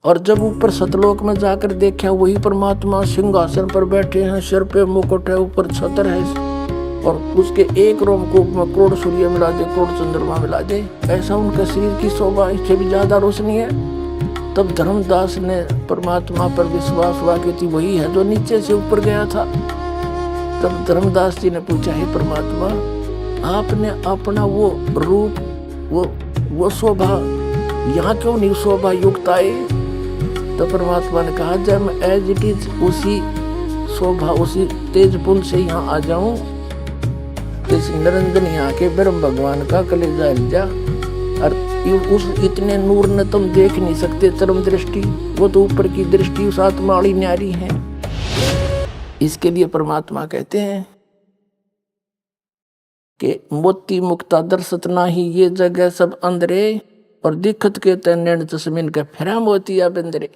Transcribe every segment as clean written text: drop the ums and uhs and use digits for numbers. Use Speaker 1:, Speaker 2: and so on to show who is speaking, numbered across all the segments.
Speaker 1: और जब ऊपर सतलोक में जाकर देखा, वही परमात्मा सिंहासन पर बैठे हैं, सिर पे मुकुट है, ऊपर छतर है, और उसके एक रोमकूप में करोड़ सूर्य मिला दे, करोड़ चंद्रमा मिला दे, ऐसा उनके शरीर की शोभा, इससे भी ज्यादा रोशनी है। तब धर्मदास ने परमात्मा पर विश्वास हुआ कि वही है जो नीचे से ऊपर गया था। तब धर्मदास जी ने पूछा, हे परमात्मा, आपने अपना वो रूप, वो शोभा यहाँ क्यों नहीं शोभा युक्त आए? तो परमात्मा ने कहा, जब मैं एज इट इज उसी शोभा, उसी तेजपुंज से यहाँ आ जाऊं, तो इस निरंजन यहाँ के ब्रह्म भगवान का कलेजा हिल जा। और उस इतने नूर ने तुम देख नहीं सकते चरम दृष्टि, वो तो ऊपर की दृष्टि, उस आत्मा वाली न्यारी है। इसके लिए परमात्मा कहते हैं कि मोती मुक्ता दर्शत नाही, ये जगह सब अंदरे, और दिखत के तैन तस्मिन के फिरा मोतिया बंदरे।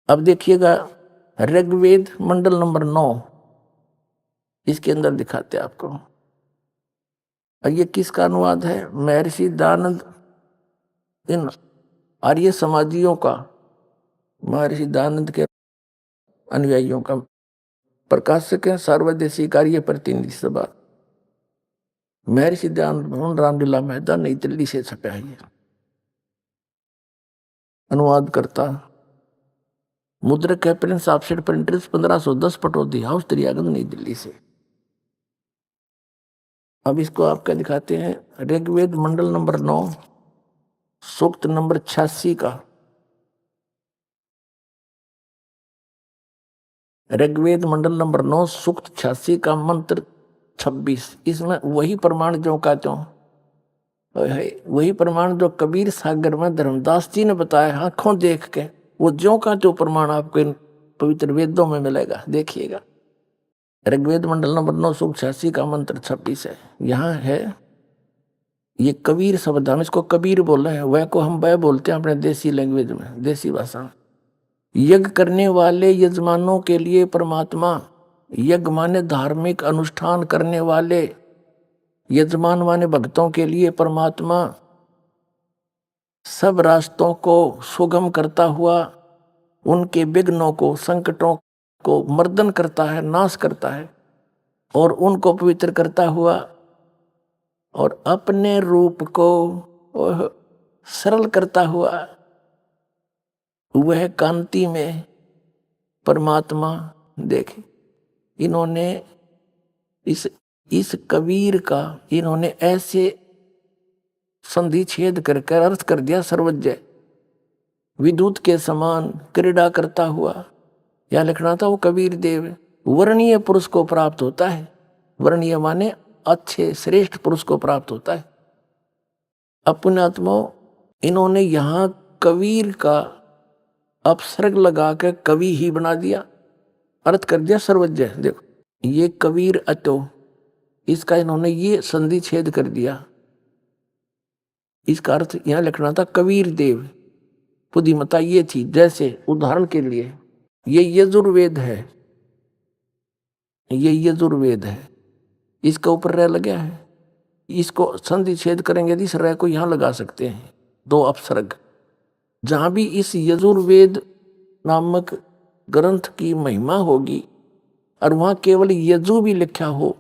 Speaker 1: अब देखिएगा ऋग्वेद मंडल नंबर 9, इसके अंदर दिखाते आपको। और ये किसका अनुवाद है? महर्षि दयानंद, इन आर्य समाजियों का, महर्षि दयानंद के अनुयायियों का। प्रकाशक है सर्वदेशी कार्य प्रतिनिधि सभा, महर्षि दयानंद भवन, रामलीला मैदान, नई दिल्ली से छपा है। अनुवाद करता मुद्रक है Prince offset printers, 1510 Pataudi house, Daryaganj, नई दिल्ली से। अब इसको आप क्या दिखाते हैं? ऋग्वेद मंडल नंबर 9 सूक्त नंबर 86 का, ऋग्वेद मंडल नंबर 9 सूक्त 86 का मंत्र 26। इसमें वही प्रमाण जो का त्यों, वही प्रमाण जो कबीर सागर में धर्मदास जी ने बताया आंखों देख के, वो ज्यों का त्यों प्रमाण आपको इन पवित्र वेदों में मिलेगा। देखिएगा ऋग्वेद मंडल नंबर 9 सूक्त 86 का मंत्र 26 है। यहाँ है ये कबीर शब्द, हम इसको कबीर बोल रहे हैं, वह को हम वह बोलते हैं अपने देसी लैंग्वेज में, देसी भाषा में। यज्ञ करने वाले यजमानों के लिए परमात्मा, यज्ञ माने धार्मिक अनुष्ठान करने वाले यजमान माने भक्तों के लिए परमात्मा सब रास्तों को सुगम करता हुआ उनके विघ्नों को, संकटों को मर्दन करता है, नाश करता है, और उनको पवित्र करता हुआ और अपने रूप को सरल करता हुआ वह कांति में परमात्मा। देखे इन्होंने इस कबीर का इन्होंने ऐसे संधि छेद कर अर्थ कर दिया, सर्वज्ञ विद्युत के समान क्रीड़ा करता हुआ। या लिखना था वो कबीर देव वर्णीय पुरुष को प्राप्त होता है। वर्णीय माने अच्छे श्रेष्ठ पुरुष को प्राप्त होता है। अपने आत्मा इन्होंने यहाँ कबीर का अपसर्ग लगा के कवि ही बना दिया, अर्थ कर दिया सर्वज्ञ। देखो ये कबीर अतो, इसका इन्होंने ये संधि छेद कर दिया। इसका अर्थ यहां लिखना था कबीर देव, बुद्धिमता ये थी। जैसे उदाहरण के लिए ये यजुर्वेद है, ये यजुर्वेद है, इसका ऊपर रह लगा है, इसको संधि छेद करेंगे यदि इस रह को यहां लगा सकते हैं, दो अपसर्ग। जहां भी इस यजुर्वेद नामक ग्रंथ की महिमा होगी और वहां केवल यजु भी लिखा हो,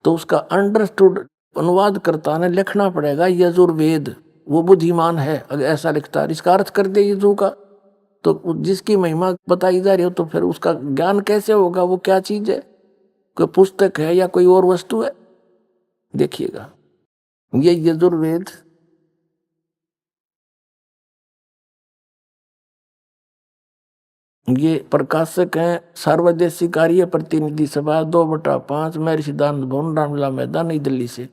Speaker 1: तो उसका अंडरस्टूड अनुवादकर्ता ने लिखना पड़ेगा यजुर्वेद, वो बुद्धिमान है अगर ऐसा लिखता है। इसका अर्थ कर दे यजु का, तो जिसकी महिमा बताई जा रही हो तो फिर उसका ज्ञान कैसे होगा? वो क्या चीज है? कोई पुस्तक है या कोई और वस्तु है? देखिएगा ये यजुर्वेद ये प्रकाशक हैं सर्वदेशी कार्य प्रतिनिधि सभा 2/5 महर्षि दयानंद भवन, रामलीला मैदान, नई दिल्ली से।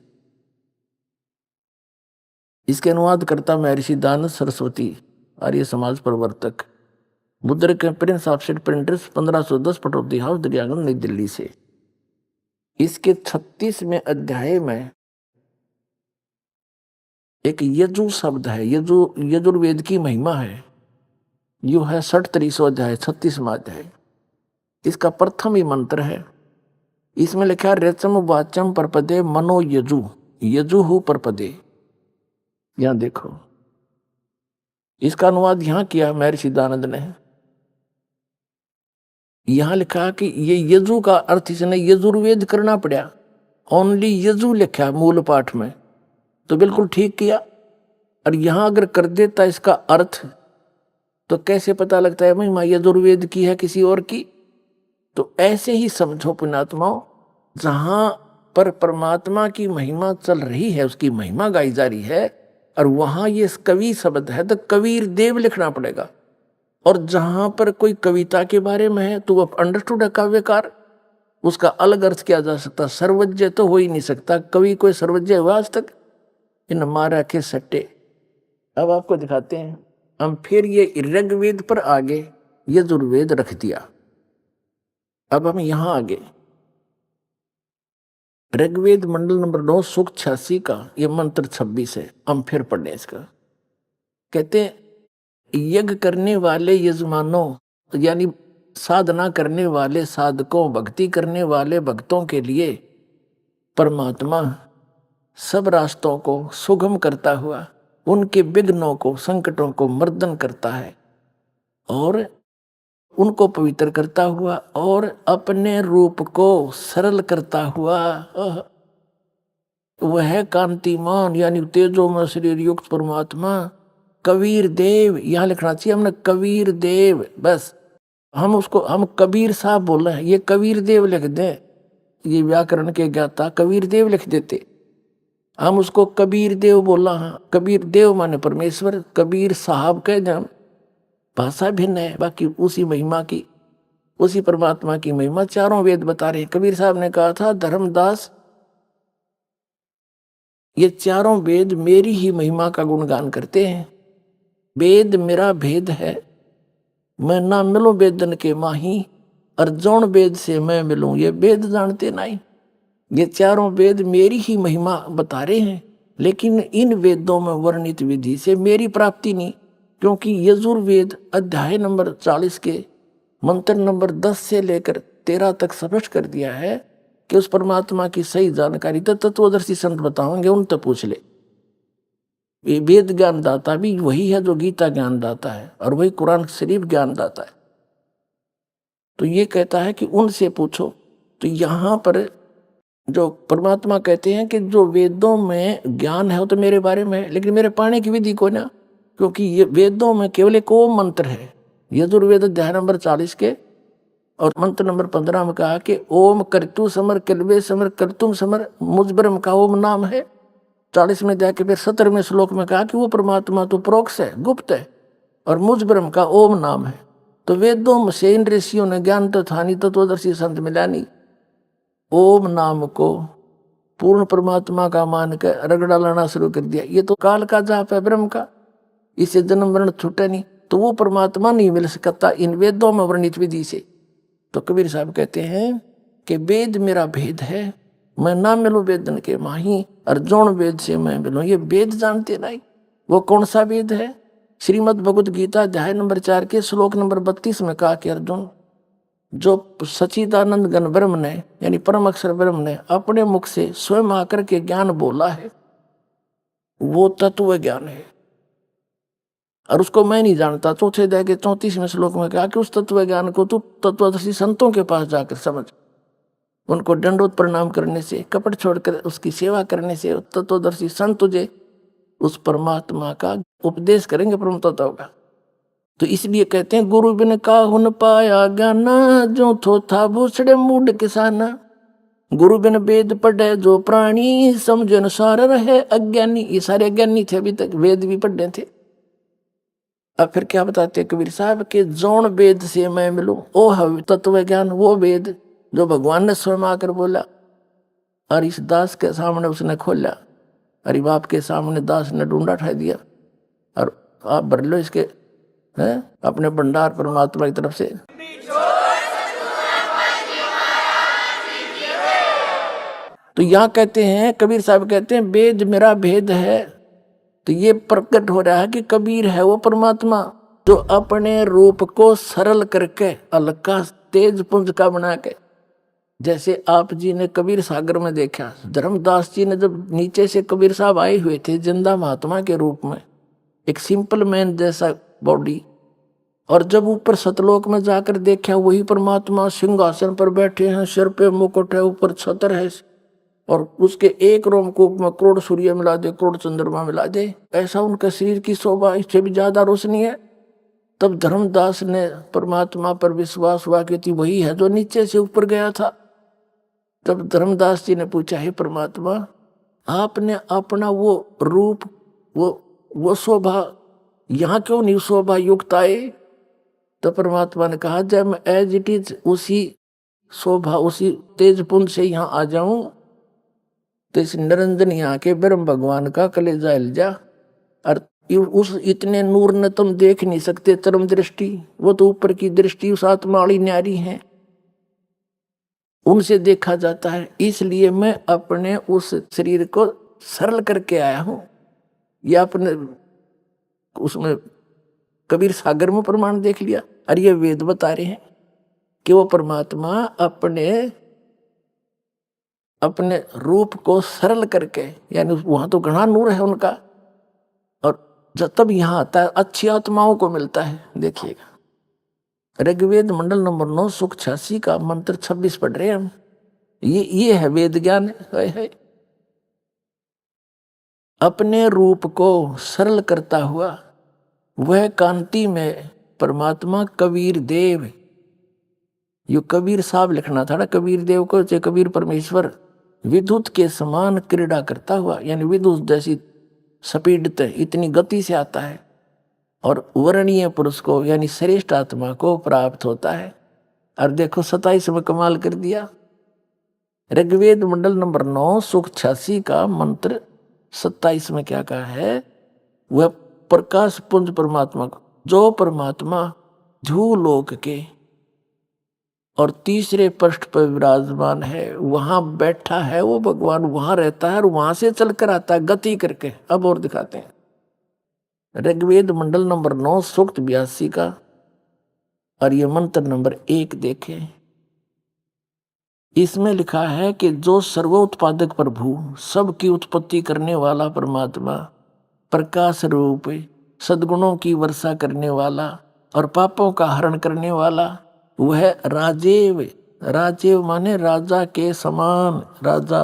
Speaker 1: इसके अनुवाद करता महर्षि दयानंद सरस्वती, आर्य समाज प्रवर्तक, मुद्रक Prince offset printers, 1510 Pataudi house, Daryaganj, नई दिल्ली से। इसके 36वें अध्याय में एक यजु शब्द है, यजुर्वेद की महिमा है। यो है 63वां अध्याय, 36वां अध्याय। इसका प्रथम ही मंत्र है। इसमें लिखा है रेचम वाचम परपदे मनो यजु, यजु हु परपदे। यहां देखो इसका अनुवाद यहाँ किया महर्षि दयानंद ने। यहाँ लिखा कि ये यजु का अर्थ इसने यजुर्वेद करना पड़ा, ओनली यजु लिखा मूल पाठ में, तो बिल्कुल ठीक किया। और यहाँ अगर कर देता इसका अर्थ तो कैसे पता लगता है महिमा यजुर्वेद की है किसी और की। तो ऐसे ही समझो पुण्यात्माओं, जहां पर परमात्मा की महिमा चल रही है, उसकी महिमा गाई जा रही है, और वहां ये कवि शब्द है तो कबीर देव लिखना पड़ेगा। और जहां पर कोई कविता के बारे में है तो वह अंडरस्टूड है काव्यकार, उसका अलग अर्थ किया जा सकता। सर्वज्ञ तो हो ही नहीं सकता, कवि कोई सर्वज्ञ हुआ आज तक? इन मारा के सट्टे। अब आपको दिखाते हैं हम फिर ये ऋग्वेद पर आगे यजुर्वेद रख दिया। अब हम यहां आगे ऋग्वेद मंडल नंबर 9 सूक्त 86 का ये मंत्र 26 है, हम फिर पढ़ने इसका। कहते हैं यज्ञ करने वाले यजमानों, यानी साधना करने वाले साधकों, भक्ति करने वाले भक्तों के लिए परमात्मा सब रास्तों को सुगम करता हुआ उनके विघ्नों को, संकटों को मर्दन करता है और उनको पवित्र करता हुआ और अपने रूप को सरल करता हुआ वह कांतिमान यानी तेजोमय शरीर युक्त परमात्मा कबीर देव, यहां लिखना चाहिए हमने कबीर देव, बस हम कबीर साहब बोल रहे हैं, ये कबीर देव लिख दें, ये व्याकरण के ज्ञाता कबीर देव लिख देते, हम उसको कबीर देव बोला। हाँ, कबीर देव माने परमेश्वर, कबीर साहब कह जाए, भाषा भिन्न है, बाकी उसी महिमा की, उसी परमात्मा की महिमा चारों वेद बता रहे हैं। कबीर साहब ने कहा था, धर्मदास ये चारों वेद मेरी ही महिमा का गुणगान करते हैं। वेद मेरा भेद है, मैं ना मिलूं वेदन के माही, और जौन वेद से मैं मिलूं ये वेद जानते नहीं। ये चारों वेद मेरी ही महिमा बता रहे हैं, लेकिन इन वेदों में वर्णित विधि से मेरी प्राप्ति नहीं, क्योंकि यजुर्वेद अध्याय नंबर 40 के मंत्र नंबर 10 से लेकर 13 तक स्पष्ट कर दिया है कि उस परमात्मा की सही जानकारी तो तत्वदर्शी संत बताओगे, उन तक पूछ ले। ये वेद ज्ञान दाता भी वही है जो गीता ज्ञान दाता है, और वही कुरान शरीफ ज्ञान दाता है। तो ये कहता है कि उनसे पूछो। तो यहाँ पर जो परमात्मा कहते हैं कि जो वेदों में ज्ञान है वो तो मेरे बारे में है, लेकिन मेरे पाने की विधि को ना, क्योंकि ये वेदों में केवल एक ओम मंत्र है। यजुर्वेद अध्याय नंबर 40 के और मंत्र नंबर 15 में कहा कि ओम कर्तु समर कल्वे समर कर्तुम समर, मुझ ब्रह्म का ओम नाम है। 40 में जाके फिर 17वें श्लोक में कहा कि वो परमात्मा तो प्रोक्ष है, गुप्त है, और मुझ ब्रह्म का ओम नाम है। तो वेदों में से इन ऋषियों ने ज्ञान तो था नहीं, तत्वदर्शी संत मिला नहीं, ओम नाम को पूर्ण परमात्मा का मान कर रगड़ा लाना शुरू कर दिया। ये तो काल का जाप है ब्रह्म का, इसे जन्म मरण छूटे नहीं, तो वो परमात्मा नहीं मिल सकता इन वेदों में वर्णित विधि से। तो कबीर साहब कहते हैं कि वेद मेरा भेद है, मैं ना मिलूं वेदन के माही, और जौन वेद से मैं मिलूं ये वेद जानते नहीं। वो कौन सा वेद है? श्रीमद् भगवद गीता अध्याय नंबर 4 के श्लोक नंबर 32 में कहा कि अर्जुन, जो सच्चिदानंद घन ब्रह्म ने यानी परम अक्षर ब्रह्म ने अपने मुख से स्वयं आकर के ज्ञान बोला है वो तत्व ज्ञान है, और उसको मैं नहीं जानता। चौथे अध्याय के 34वें श्लोक में कहा कि उस तत्व ज्ञान को तू तत्वदर्शी संतों के पास जाकर समझ, उनको दंडोत प्रणाम करने से, कपट छोड़कर उसकी सेवा करने से तत्वदर्शी संत तुझे उस परमात्मा का उपदेश करेंगे, परम तत्व का। तो इसलिए कहते हैं गुरु बिन काहुन पाया ज्ञाना, जो थो था भूसड़े मूड किसाना, गुरु बिन वेद पढ़े जो प्राणी, समझ अनुसार रहे अज्ञानी। ये सारे अज्ञानी थे, अभी तक वेद भी पढ़े थे। अब फिर क्या बताते कबीर साहब के जौन वेद से मैं मिलूं ओ है तत्व ज्ञान, वो वेद जो भगवान ने स्वयं आकर बोला, और इस दास के सामने उसने खोला, अरे बाप के सामने दास ने ढूंढा उठा दिया, और आप भर लो इसके है अपने भंडार परमात्मा की तरफ से। तो यहाँ कहते हैं कबीर साहब कहते हैं वेद मेरा भेद है। तो ये प्रकट हो रहा है कि कबीर है वो परमात्मा जो अपने रूप को सरल करके अलका तेज पुंज का बना के, जैसे आप जी ने कबीर सागर में देखा, धर्मदास जी ने जब नीचे से कबीर साहब आए हुए थे जिंदा महात्मा के रूप में, एक सिंपल मैन जैसा बॉडी। और जब ऊपर सतलोक में जाकर देखा, वही परमात्मा सिंहासन पर बैठे हैं, सिर पे मुकुट है, ऊपर छतर है, और उसके एक रोमकूप में करोड़ सूर्य मिला दे, करोड़ चंद्रमा मिला दे, ऐसा उनके शरीर की शोभा, इससे भी ज्यादा रोशनी है। तब धर्मदास ने परमात्मा पर विश्वास हुआ कि वही है जो नीचे से ऊपर गया था। तब धर्मदास जी ने पूछा, हे परमात्मा, आपने अपना वो रूप, वो शोभा यहाँ क्यों नहीं शोभा युक्त आए? तो परमात्मा ने कहा, जब मैं एज इट इज उसी शोभा, उसी तेज पुंज से यहाँ आ जाऊं, तो इस निरंजन यहाँ के ब्रह्म भगवान का कलेजा हिल जा। और उस इतने नूर ने तुम देख नहीं सकते चरम दृष्टि, वो तो ऊपर की दृष्टि उस आत्मा वाली न्यारी है, उनसे देखा जाता है। इसलिए मैं अपने उस शरीर को सरल करके आया हूं। या अपने उसमें कबीर सागर में प्रमाण देख लिया। और ये वेद बता रहे हैं कि वो परमात्मा अपने रूप को सरल करके, यानी वहां तो घना नूर है उनका, और जब तब यहां आता है अच्छी आत्माओं को मिलता है। देखिएगा, ऋग्वेद मंडल नंबर 9 सुख 86 का मंत्र 26 पढ़ रहे हैं हम। ये है वेद ज्ञान है। अपने रूप को सरल करता हुआ वह कांति में परमात्मा कबीर देव, यो कबीर साहब लिखना था ना कबीर देव को, चाहे कबीर परमेश्वर, विद्युत के समान क्रीड़ा करता हुआ, यानी विद्युत जैसी स्पीड इतनी गति से आता है और वर्णीय पुरुष को यानी श्रेष्ठ आत्मा को प्राप्त होता है। और देखो 27 में कमाल कर दिया। ऋग्वेद मंडल नंबर 9 सुख 86 का मंत्र 27 में क्या कहा है? वह प्रकाश पुंज परमात्मा को, जो परमात्मा ध्रुवलोक के और तीसरे पृष्ठ पर विराजमान है, वहां बैठा है वो भगवान, वहां रहता है और वहां से चलकर आता है गति करके। अब और दिखाते हैं, ऋग्वेद मंडल नंबर 9 सूक्त 82 का, और ये मंत्र नंबर 1 देखें। इसमें लिखा है कि जो सर्वोत्पादक प्रभु, सबकी उत्पत्ति करने वाला परमात्मा, प्रकाश रूप, सद्गुणों की वर्षा करने वाला और पापों का हरण करने वाला, वह राजेव, राजेव माने राजा के समान, राजा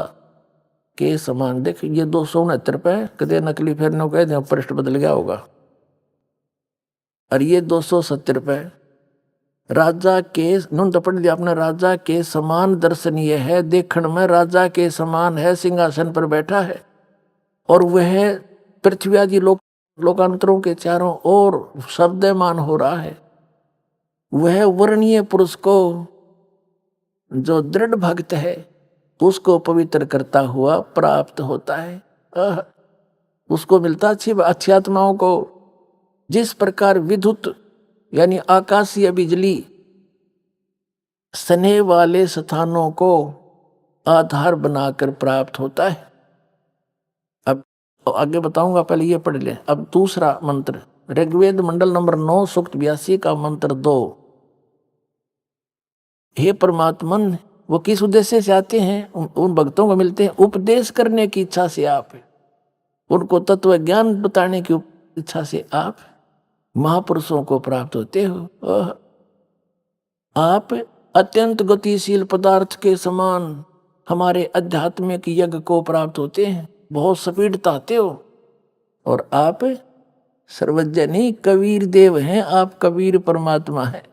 Speaker 1: के समान। देख ये 269 पे कदे नकली फिर न कहते हैं, पृष्ठ बदल गया होगा। और ये 270 पे राजा के नुन पढ़ दिया अपने, राजा के समान दर्शनीय है, देखण में राजा के समान है, सिंहासन पर बैठा है और वह पृथ्वी आदि लोकांतरों के चारों ओर शब्दमान हो रहा है। वह वर्णीय पुरुष को, जो दृढ़ भक्त है, उसको पवित्र करता हुआ प्राप्त होता है। उसको मिलता अच्छी आत्माओं को। जिस प्रकार विद्युत यानी आकाशीय बिजली स्नेह वाले स्थानों को आधार बनाकर प्राप्त होता है। अब आगे बताऊंगा, पहले ये पढ़ लें। अब दूसरा मंत्र, ऋग्वेद मंडल नंबर 9 सूक्त 82 का मंत्र 2। हे परमात्मन, वो किस उद्देश्य से आते हैं? उन भक्तों को मिलते हैं उपदेश करने की इच्छा से, आप उनको तत्व ज्ञान बताने की इच्छा से आप महापुरुषों को प्राप्त होते हो। आप अत्यंत गतिशील पदार्थ के समान हमारे आध्यात्मिक यज्ञ को प्राप्त होते हैं, बहुत स्पीड आते हो। और आप सर्वज्ञ नहीं, कबीर देव हैं, आप कबीर परमात्मा हैं।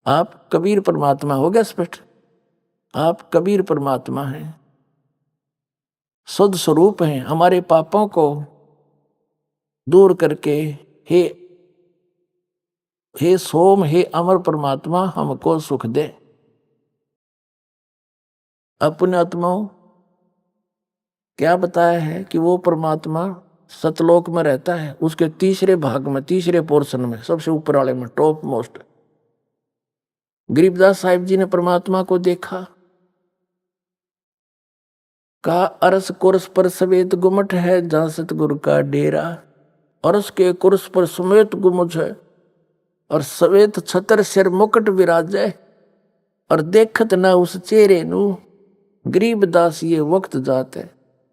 Speaker 1: आप कबीर परमात्मा, हो गया स्पष्ट? आप कबीर परमात्मा हैं, शुद्ध स्वरूप हैं, हमारे पापों को दूर करके हे सोम, हे अमर परमात्मा, हमको सुख दे। अपने आत्माओं क्या बताया है कि वो परमात्मा सतलोक में रहता है, उसके तीसरे भाग में, तीसरे पोर्शन में, सबसे ऊपर वाले में, टॉप मोस्ट। गरीबदास साहिब जी ने परमात्मा को देखा, कहा अरस कुर्स पर सवेत गुमट है, जहां सतगुरु का डेरा। अरस के कुर्स पर समेत गुमुज है और सवेत छतर सिर मुकुट विराजे, और देखत ना उस चेहरे नू, गरीबदास ये वक्त जाते।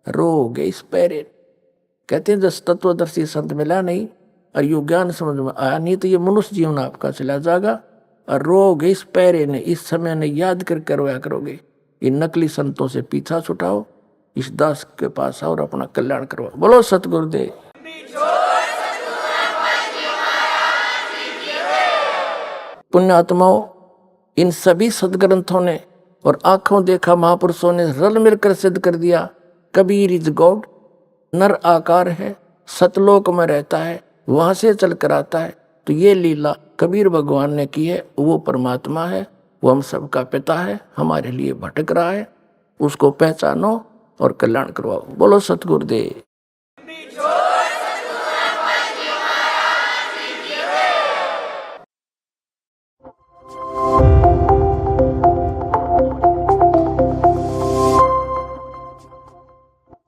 Speaker 1: रोगे इस पैरे। कहते हैं जस तत्वदर्शी संत मिला नहीं और यो ज्ञान समझ में आया नहीं तो ये मनुष्य जीवन आपका चला जाएगा। और रोगे इस पैरे ने, इस समय ने याद कर करवाया करोगे। इन नकली संतों से पीछा छुटाओ, इस दास के पास आओ और अपना कल्याण करवाओ। बोलो सतगुरुदेव। पुण्यात्माओं, इन सभी सदग्रंथों ने और आंखों देखा महापुरुषों ने रल मिलकर सिद्ध कर दिया, कबीर इज गॉड, नर आकार है, सतलोक में रहता है, वहां से चल कर आता है। तो ये लीला कबीर भगवान ने की है, वो परमात्मा है, वो हम सबका पिता है, हमारे लिए भटक रहा है, उसको पहचानो और कल्याण करवाओ। बोलो सतगुरुदेव।